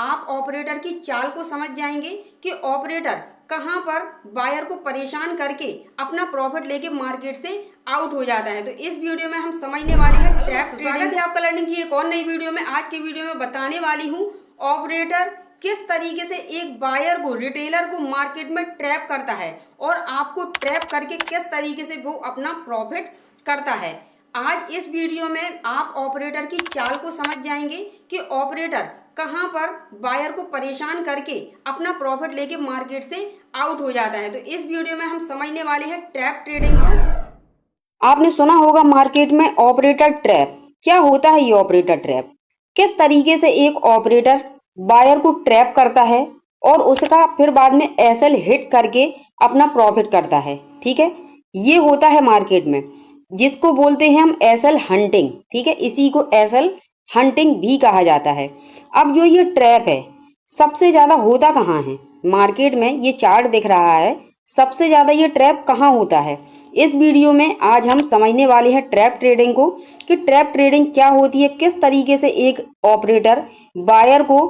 आप ऑपरेटर की चाल को समझ जाएंगे कि ऑपरेटर कहां पर बायर को परेशान करके अपना प्रॉफिट लेके मार्केट से आउट हो जाता है। तो इस वीडियो में हम समझने वाले हैं ट्रैप ट्रेडिंग। स्वागत है आपका लर्निंग की एक और नई वीडियो में। आज के वीडियो में बताने वाली हूँ ऑपरेटर किस तरीके से एक बायर को, रिटेलर को मार्केट में ट्रैप करता है और आपको ट्रैप करके किस तरीके से वो अपना प्रॉफिट करता है। आज इस वीडियो में आप ऑपरेटर की चाल को समझ जाएंगे कि ऑपरेटर कहां पर बायर को परेशान करके अपना प्रॉफिट लेके मार्केट से आउट हो जाता है। तो इस वीडियो में हम समझने वाले हैं ट्रैप ट्रेडिंग को। आपने सुना होगा मार्केट में ऑपरेटर ट्रैप। क्या होता है ये ऑपरेटर ट्रैप? किस तरीके से एक ऑपरेटर बायर को ट्रैप करता है और उसका फिर बाद में एसएल हिट करके अपना प्रॉफिट करता है। ठीक है, ये होता है मार्केट में, जिसको बोलते हैं हम एसएल हंटिंग। ठीक है, इसी को एसएल हंटिंग भी कहा जाता है। अब जो ये ट्रैप है सबसे ज्यादा होता कहाँ है मार्केट में? ये चार्ट दिख रहा है, सबसे ज्यादा ये ट्रैप कहाँ होता है। इस वीडियो में आज हम समझने वाले हैं ट्रैप ट्रेडिंग को, कि ट्रैप ट्रेडिंग क्या होती है, किस तरीके से एक ऑपरेटर बायर को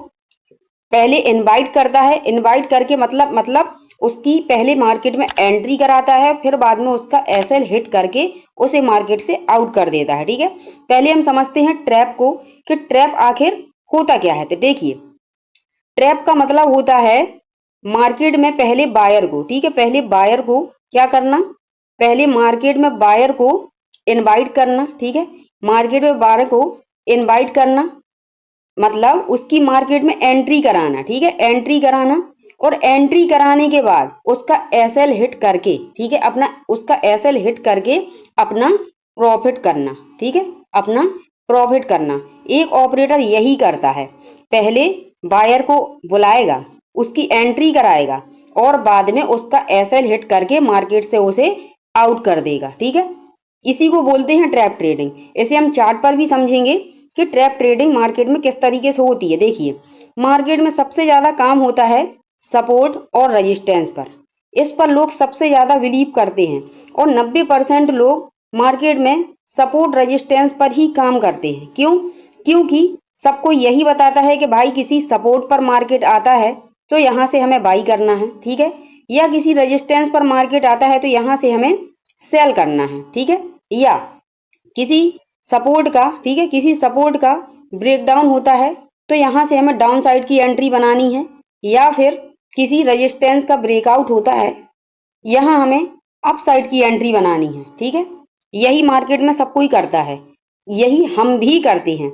पहले इनवाइट करता है। इनवाइट करके मतलब उसकी पहले मार्केट में एंट्री कराता है, फिर बाद में उसका एसएल हिट करके उसे मार्केट से आउट कर देता है। ठीक है, पहले हम समझते हैं ट्रैप को, कि ट्रैप आखिर होता क्या है। तो देखिए, ट्रैप का मतलब होता है मार्केट में पहले बायर को, ठीक है, पहले बायर को क्या करना, पहले मार्केट में बायर को इनवाइट करना। ठीक है, मार्केट में बायर को इनवाइट करना मतलब उसकी मार्केट में एंट्री कराना। ठीक है, एंट्री कराना, और एंट्री कराने के बाद उसका एसएल हिट करके, ठीक है, अपना उसका एसएल हिट करके अपना प्रॉफिट करना। ठीक है, अपना प्रॉफिट करना एक ऑपरेटर यही करता है। पहले बायर को बुलाएगा, उसकी एंट्री कराएगा और बाद में उसका एसएल हिट करके मार्केट से उसे आउट कर देगा। ठीक है, इसी को बोलते हैं ट्रैप ट्रेडिंग। इसे हम चार्ट पर भी समझेंगे कि ट्रैप ट्रेडिंग मार्केट में किस तरीके से होती है। देखिए, मार्केट में सबसे ज्यादा काम होता है सपोर्ट और रेजिस्टेंस पर। इस पर लोग सबसे ज्यादा बिलीव करते हैं और 90% लोग मार्केट में सपोर्ट रेजिस्टेंस पर ही काम करते हैं। क्यों? क्योंकि सबको यही बताता है कि भाई किसी सपोर्ट पर मार्केट आता है तो यहाँ से हमें बाई करना है। ठीक है, या किसी रेजिस्टेंस पर मार्केट आता है तो यहाँ से हमें सेल करना है। ठीक है, या किसी सपोर्ट का, ठीक है, किसी सपोर्ट का ब्रेकडाउन होता है तो यहाँ से हमें डाउन साइड की एंट्री बनानी है, या फिर किसी रेजिस्टेंस का ब्रेकआउट होता है, यहाँ हमें अप साइड की एंट्री बनानी है। ठीक है, यही मार्केट में सब कोई करता है, यही हम भी करते हैं।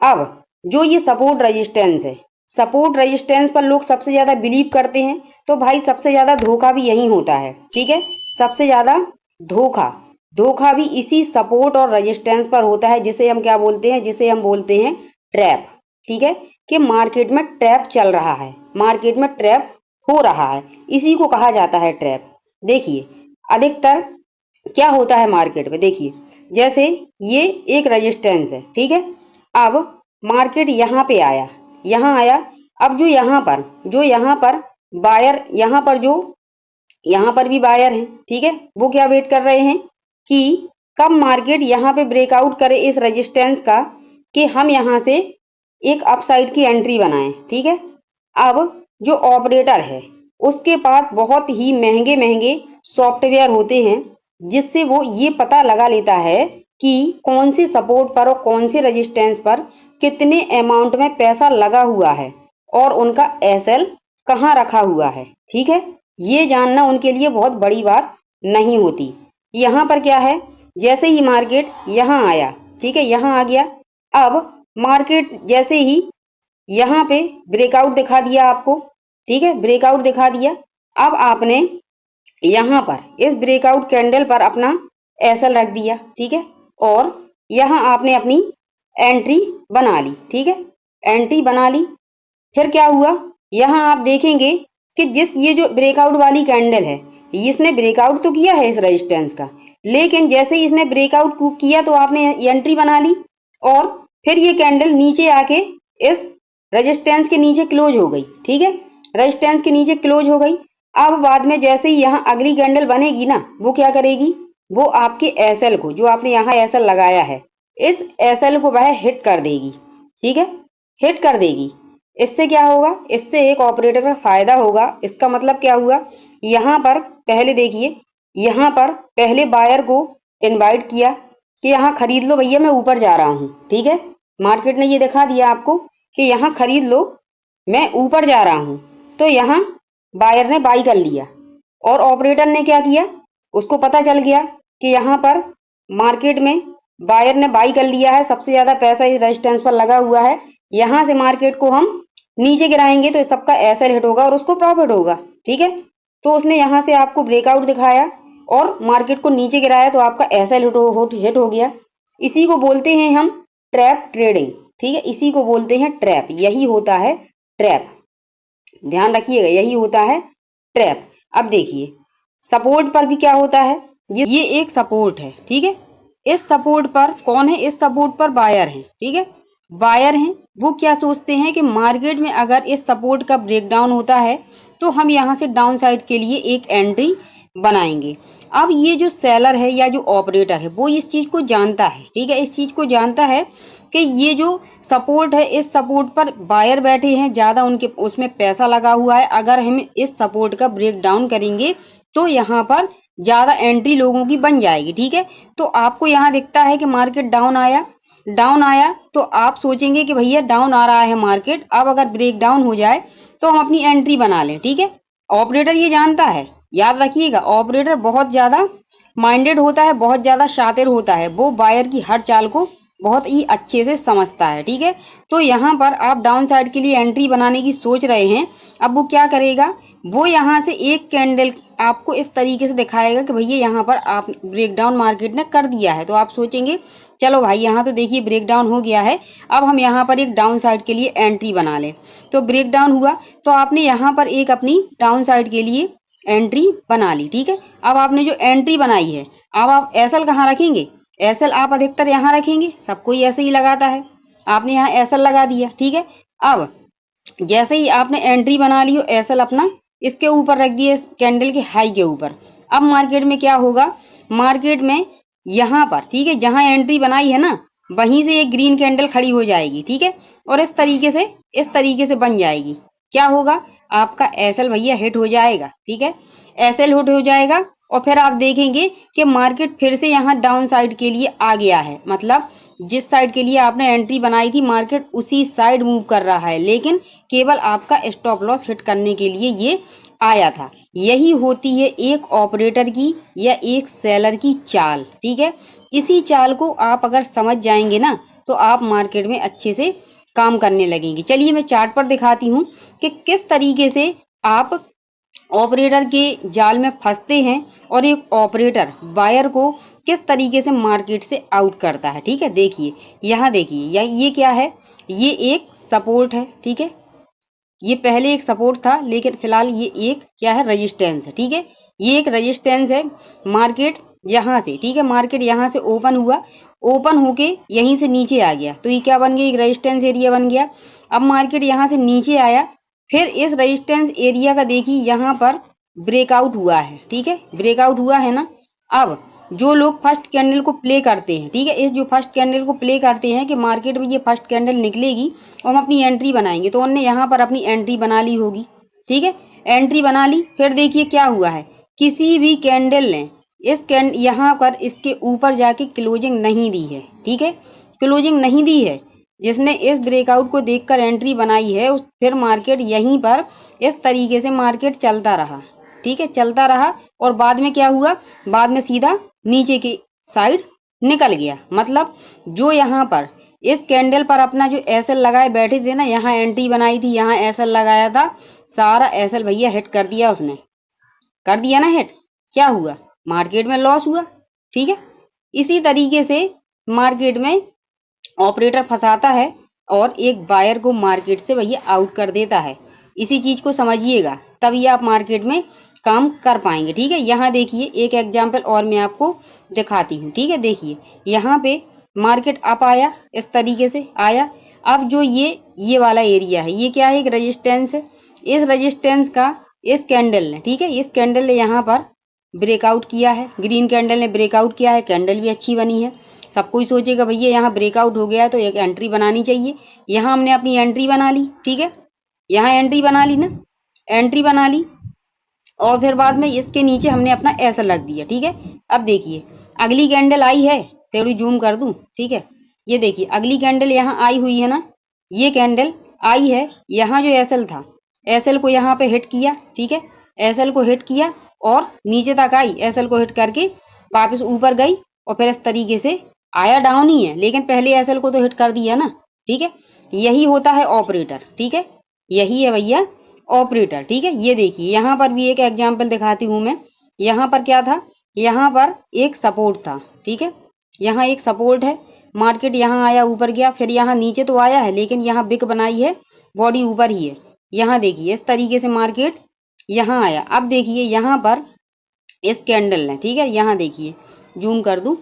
अब जो ये सपोर्ट रेजिस्टेंस है, सपोर्ट रेजिस्टेंस पर लोग सबसे ज्यादा बिलीव करते हैं, तो भाई सबसे ज्यादा धोखा भी यही होता है। ठीक है, सबसे ज्यादा धोखा भी इसी सपोर्ट और रेजिस्टेंस पर होता है, जिसे हम क्या बोलते हैं, जिसे हम बोलते हैं ट्रैप। ठीक है, कि मार्केट में ट्रैप चल रहा है, मार्केट में ट्रैप हो रहा है, इसी को कहा जाता है ट्रैप। देखिए, अधिकतर क्या होता है मार्केट में, देखिए जैसे ये एक रेजिस्टेंस है। ठीक है, अब मार्केट यहाँ पे आया, यहाँ आया। अब जो यहाँ पर बायर, यहाँ पर भी बायर हैं। ठीक है, वो क्या वेट कर रहे हैं कि कब मार्केट यहाँ पे ब्रेकआउट करे इस रेजिस्टेंस का, कि हम यहाँ से एक अपसाइड की एंट्री बनाएं। ठीक है, अब जो ऑपरेटर है उसके पास बहुत ही महंगे महंगे सॉफ्टवेयर होते हैं, जिससे वो ये पता लगा लेता है कि कौन से सपोर्ट पर और कौन से रेजिस्टेंस पर कितने अमाउंट में पैसा लगा हुआ है और उनका एसएल कहाँ रखा हुआ है। ठीक है, ये जानना उनके लिए बहुत बड़ी बात नहीं होती। यहाँ पर क्या है, जैसे ही मार्केट यहाँ आया, ठीक है, यहाँ आ गया। अब मार्केट जैसे ही यहाँ पे ब्रेकआउट दिखा दिया आपको, ठीक है, ब्रेकआउट दिखा दिया। अब आपने यहाँ पर इस ब्रेकआउट कैंडल पर अपना एसएल रख दिया। ठीक है, और यहाँ आपने अपनी एंट्री बना ली। ठीक है, एंट्री बना ली। फिर क्या हुआ, यहाँ आप देखेंगे कि ये जो ब्रेकआउट वाली कैंडल है, इसने ब्रेकआउट तो किया है इस रेजिस्टेंस का, लेकिन जैसे ही इसने ब्रेकआउट किया तो आपने एंट्री बना ली, और फिर ये कैंडल नीचे आके इस रेजिस्टेंस के नीचे क्लोज हो गई। ठीक है, रेजिस्टेंस के नीचे क्लोज हो गई। अब बाद में जैसे ही यहाँ अगली कैंडल बनेगी ना, वो क्या करेगी, वो आपके एसएल को, जो आपने यहाँ एसएल लगाया है, इस एसएल को वह हिट कर देगी। ठीक है, हिट कर देगी। इससे क्या होगा, इससे एक ऑपरेटर का फायदा होगा। इसका मतलब क्या हुआ, यहाँ पर पहले देखिए, यहाँ पर पहले बायर को इनवाइट किया कि यहाँ खरीद लो भैया, मैं ऊपर जा रहा हूँ, ठीक है। मार्केट ने ये दिखा दिया आपको कि यहाँ खरीद लो, मैं ऊपर जा रहा हूँ। तो यहाँ बायर ने बाई कर लिया और ऑपरेटर ने क्या किया, उसको पता चल गया कि यहाँ पर मार्केट में बायर ने बाई कर लिया है, सबसे ज्यादा पैसा इस रेजिस्टेंस पर लगा हुआ है। यहाँ से मार्केट को हम नीचे गिराएंगे तो सबका एसएल हिट होगा और उसको प्रॉफिट होगा, ठीक है। तो उसने यहाँ से आपको ब्रेकआउट दिखाया और मार्केट को नीचे गिराया तो आपका एसएल हिट हो गया। इसी को बोलते हैं हम ट्रैप ट्रेडिंग, ठीक है। इसी को बोलते हैं ट्रैप, यही होता है ट्रैप, ध्यान रखिएगा, यही होता है ट्रैप। अब देखिए सपोर्ट पर भी क्या होता है, ये एक सपोर्ट है, ठीक है। इस सपोर्ट पर कौन है, इस सपोर्ट पर बायर है, ठीक है। बायर हैं, वो क्या सोचते हैं कि मार्केट में अगर इस सपोर्ट का ब्रेकडाउन होता है तो हम यहाँ से डाउन साइड के लिए एक एंट्री बनाएंगे। अब ये जो सेलर है या जो ऑपरेटर है वो इस चीज को जानता है, ठीक है। इस चीज को जानता है कि ये जो सपोर्ट है, इस सपोर्ट पर बायर बैठे हैं, ज्यादा उनके उसमें पैसा लगा हुआ है। अगर हम इस सपोर्ट का ब्रेक डाउन करेंगे तो यहाँ पर ज्यादा एंट्री लोगों की बन जाएगी, ठीक है। तो आपको यहाँ दिखता है कि मार्केट डाउन आया तो आप सोचेंगे कि भैया डाउन आ रहा है मार्केट, अब अगर ब्रेक डाउन हो जाए तो हम अपनी एंट्री बना लें, ठीक है। ऑपरेटर ये जानता है, याद रखिएगा, ऑपरेटर बहुत ज्यादा माइंडेड होता है, बहुत ज्यादा शातिर होता है, वो बायर की हर चाल को बहुत ही अच्छे से समझता है, ठीक है। तो यहाँ पर आप डाउन साइड के लिए एंट्री बनाने की सोच रहे हैं, अब वो क्या करेगा, वो यहाँ से एक कैंडल आपको इस तरीके से दिखाएगा कि भैया यहाँ पर आप ब्रेकडाउन मार्केट ने कर दिया है। तो आप सोचेंगे चलो भाई यहाँ तो देखिए ब्रेकडाउन हो गया है, अब हम यहाँ पर एक डाउन साइड के लिए एंट्री बना लें। तो ब्रेकडाउन हुआ तो आपने यहाँ पर एक अपनी डाउन साइड के लिए एंट्री बना ली, ठीक है। अब आपने जो एंट्री बनाई है, अब आप एसएल कहाँ रखेंगे, एसएल आप अधिकतर यहाँ रखेंगे, सब कोई ऐसे ही लगाता है, आपने यहाँ एसएल लगा दिया, ठीक है। अब जैसे ही आपने एंट्री बना ली हो, एसएल अपना इसके ऊपर रख दिए, इस कैंडल के हाई के ऊपर। अब मार्केट में क्या होगा, मार्केट में यहाँ पर, ठीक है, जहां एंट्री बनाई है ना वहीं से एक ग्रीन कैंडल खड़ी हो जाएगी, ठीक है। और इस तरीके से बन जाएगी। क्या होगा, आपका एसएल भैया हिट हो जाएगा, ठीक है, एसएल हिट हो जाएगा। और फिर आप देखेंगे कि मार्केट फिर से यहाँ डाउन साइड के लिए आ गया है, मतलब जिस साइड के लिए आपने एंट्री बनाई थी मार्केट उसी साइड मूव कर रहा है, लेकिन केवल आपका स्टॉप लॉस हिट करने के लिए ये आया था। यही होती है एक ऑपरेटर की या एक सेलर की चाल, ठीक है। इसी चाल को आप अगर समझ जाएंगे ना तो आप मार्केट में अच्छे से काम करने लगेंगे। चलिए मैं चार्ट पर दिखाती हूँ कि किस तरीके से आप ऑपरेटर के जाल में फंसते हैं और एक ऑपरेटर बायर को किस तरीके से मार्केट से आउट करता है, ठीक है। देखिए यहाँ देखिए, ये क्या है, ये एक सपोर्ट है, ठीक है। ये पहले एक सपोर्ट था लेकिन फिलहाल ये एक क्या है, रेजिस्टेंस है, ठीक है। ये एक रेजिस्टेंस है। मार्केट यहाँ से, ठीक है, मार्केट यहाँ से ओपन हुआ, ओपन होके यहीं से नीचे आ गया तो ये क्या बन गया, एक रेजिस्टेंस एरिया बन गया। अब मार्केट यहाँ से नीचे आया, फिर इस रेजिस्टेंस एरिया का देखिए यहाँ पर ब्रेकआउट हुआ है, ठीक है, ब्रेकआउट हुआ है ना। अब जो लोग फर्स्ट कैंडल को प्ले करते हैं, ठीक है, इस जो फर्स्ट कैंडल को प्ले करते हैं कि मार्केट में ये फर्स्ट कैंडल निकलेगी और हम अपनी एंट्री बनाएंगे, तो उन्होंने यहाँ पर अपनी एंट्री बना ली होगी, ठीक है, एंट्री बना ली। फिर देखिए क्या हुआ है, किसी भी कैंडल ने इस यहाँ पर इसके ऊपर जाके क्लोजिंग नहीं दी है, ठीक है, क्लोजिंग नहीं दी है। जिसने इस ब्रेकआउट को देखकर एंट्री बनाई है फिर मार्केट यहीं पर इस तरीके से मार्केट चलता रहा, ठीक है, चलता रहा और बाद में क्या हुआ, बाद में सीधा नीचे की साइड निकल गया। मतलब जो यहाँ पर इस कैंडल पर अपना जो एसएल लगाए बैठे थे ना, यहाँ एंट्री बनाई थी, यहाँ एसएल लगाया था, सारा एसएल भैया हिट कर दिया, उसने कर दिया ना हिट। क्या हुआ, मार्केट में लॉस हुआ, ठीक है। इसी तरीके से मार्केट में ऑपरेटर फंसाता है और एक बायर को मार्केट से भैया आउट कर देता है। इसी चीज को समझिएगा, तभी आप मार्केट में काम कर पाएंगे, ठीक है। यहाँ देखिए एक एग्जांपल और मैं आपको दिखाती हूँ, ठीक है। देखिए यहाँ पे मार्केट अप आया, इस तरीके से आया। अब जो ये वाला एरिया है, ये क्या है, एक रेजिस्टेंस है। इस रेजिस्टेंस का इस कैंडल ने, ठीक है, इस कैंडल ने यहाँ पर ब्रेकआउट किया है, ग्रीन कैंडल ने ब्रेकआउट किया है, कैंडल भी अच्छी बनी है। सब कोई सोचेगा भैया यहाँ ब्रेकआउट हो गया है तो एक एंट्री बनानी चाहिए। यहाँ हमने अपनी एंट्री बना ली, ठीक है। यहाँ एंट्री बना ली ना, एंट्री बना ली और फिर बाद में इसके नीचे हमने अपना एसएल रख दिया। ठीक है, अब देखिए अगली कैंडल आई है, थोड़ी जूम कर दूं। ठीक है, ये देखिए अगली कैंडल यहाँ आई हुई है ना, ये कैंडल आई है। यहाँ जो एसएल था, एसएल को यहाँ पे हिट किया। ठीक है, एसएल को हिट किया और नीचे तक आई, एसएल को हिट करके वापस ऊपर गई और फिर इस तरीके से आया, डाउन ही है लेकिन पहले एसएल को तो हिट कर दिया ना। ठीक है, यही होता है ऑपरेटर। ठीक है, यही है भैया ऑपरेटर। ठीक है, ये देखिए यहाँ पर भी एक एग्जाम्पल दिखाती हूँ मैं। यहाँ पर क्या था, यहाँ पर एक सपोर्ट था। ठीक है, यहाँ एक सपोर्ट है, मार्केट यहाँ आया, ऊपर गया, फिर यहाँ नीचे तो आया है लेकिन यहाँ बिग बनाई है, बॉडी ऊपर ही है। यहाँ देखिए इस तरीके से मार्केट यहाँ आया। अब देखिए यहाँ पर इस कैंडल ने, ठीक है, यहाँ देखिए जूम कर दूं,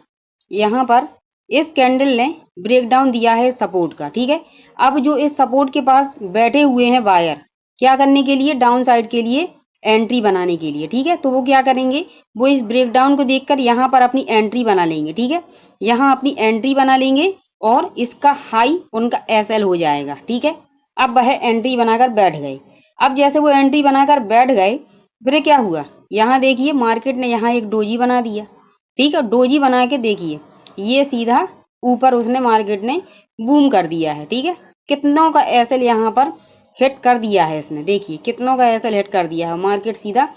यहाँ पर इस कैंडल ने ब्रेकडाउन दिया है सपोर्ट का। ठीक है, अब जो इस सपोर्ट के पास बैठे हुए हैं बायर, क्या करने के लिए, डाउन साइड के लिए एंट्री बनाने के लिए। ठीक है, तो वो क्या करेंगे, वो इस ब्रेकडाउन को देखकर यहाँ पर अपनी एंट्री बना लेंगे। ठीक है, यहाँ अपनी एंट्री बना लेंगे और इसका हाई उनका एसएल हो जाएगा। ठीक है, अब वह एंट्री बनाकर बैठ गए। अब जैसे वो एंट्री बनाकर बैठ गए, फिर क्या हुआ, यहाँ देखिए मार्केट ने यहाँ एक डोजी बना दिया। ठीक है, डोजी बना के देखिए ये सीधा ऊपर उसने मार्केट ने बूम कर दिया है। ठीक है, कितनों का एसएल यहाँ पर हिट कर दिया है इसने, देखिए कितनों का एसएल हिट कर दिया है, मार्केट सीधा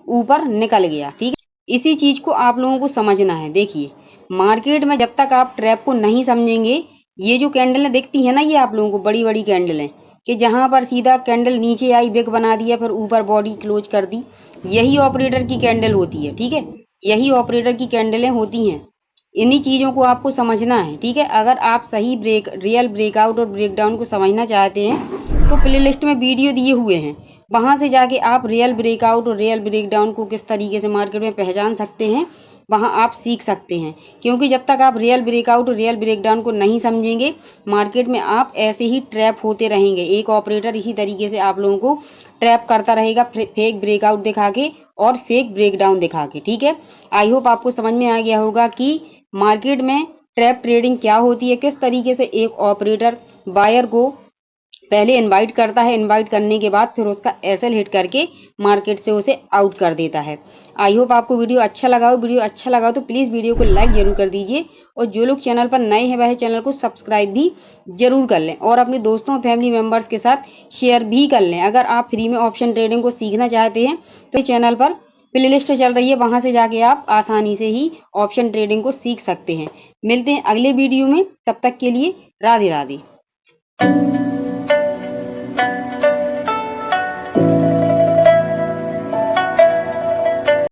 ऊपर निकल गया। ठीक है, इसी चीज को आप लोगों को समझना है। देखिए मार्केट में जब तक आप ट्रैप को नहीं समझेंगे, ये जो कैंडलें दिखती है ना, ये आप लोगों को बड़ी बड़ी कैंडलें कि जहां पर सीधा कैंडल नीचे आई, बिग बना दिया, फिर ऊपर बॉडी क्लोज कर दी, यही ऑपरेटर की कैंडल होती है। ठीक है, यही ऑपरेटर की कैंडलें होती हैं। इन्हीं चीजों को आपको समझना है। ठीक है, अगर आप सही रियल ब्रेकआउट और ब्रेकडाउन को समझना चाहते हैं तो प्लेलिस्ट में वीडियो दिए हुए हैं, वहां से जाके आप रियल ब्रेकआउट और रियल ब्रेकडाउन को किस तरीके से मार्केट में पहचान सकते हैं, वहां आप सीख सकते हैं। क्योंकि जब तक आप रियल ब्रेकआउट और रियल ब्रेकडाउन को नहीं समझेंगे, मार्केट में आप ऐसे ही ट्रैप होते रहेंगे। एक ऑपरेटर इसी तरीके से आप लोगों को ट्रैप करता रहेगा, फेक ब्रेकआउट दिखा के और फेक ब्रेकडाउन दिखा के। ठीक है, आई होप आपको समझ में आ गया होगा कि मार्केट में ट्रैप ट्रेडिंग क्या होती है, किस तरीके से एक ऑपरेटर बायर को पहले इनवाइट करता है, इनवाइट करने के बाद फिर उसका एसएल हिट करके मार्केट से उसे आउट कर देता है। आई होप आपको वीडियो अच्छा लगा हो। वीडियो अच्छा लगा तो प्लीज़ वीडियो को लाइक जरूर कर दीजिए और जो लोग चैनल पर नए हैं वह चैनल को सब्सक्राइब भी जरूर कर लें और अपने दोस्तों फैमिली मेम्बर्स के साथ शेयर भी कर लें। अगर आप फ्री में ऑप्शन ट्रेडिंग को सीखना चाहते हैं तो चैनल पर प्लेलिस्ट चल रही है, वहां से जाके आप आसानी से ही ऑप्शन ट्रेडिंग को सीख सकते हैं। मिलते हैं अगले वीडियो में, तब तक के लिए राधे राधे।